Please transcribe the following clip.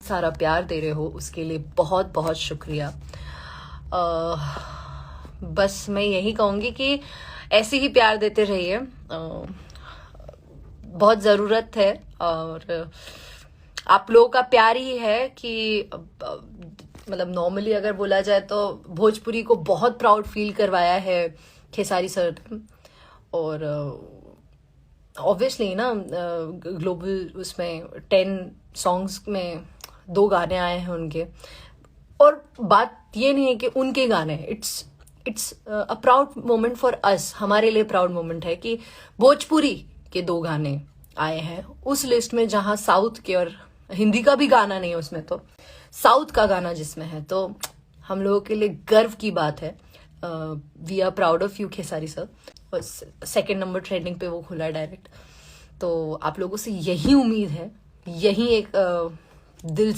सारा प्यार दे रहे हो उसके लिए बहुत बहुत शुक्रिया। बस मैं यही कहूँगी कि ऐसे ही प्यार देते रहिए, बहुत ज़रूरत है। और आप लोगों का प्यार ही है कि मतलब नॉर्मली अगर बोला जाए तो भोजपुरी को बहुत प्राउड फील करवाया है खेसारी सर ने। और ऑब्वियसली ना ग्लोबल उसमें 10 सॉन्ग्स में 2 गाने आए हैं उनके। और बात ये नहीं है कि उनके गाने, it's a proud moment for us, हमारे लिए प्राउड मोमेंट है कि भोजपुरी के 2 गाने आए हैं उस लिस्ट में, जहां साउथ के और हिंदी का भी गाना नहीं है उसमें, तो साउथ का गाना जिसमें है, तो हम लोगों के लिए गर्व की बात है। We are proud of you Khesari sir. और 2nd नंबर ट्रेंडिंग पे वो खुला डायरेक्ट। तो आप लोगों से यही उम्मीद है, यही एक दिल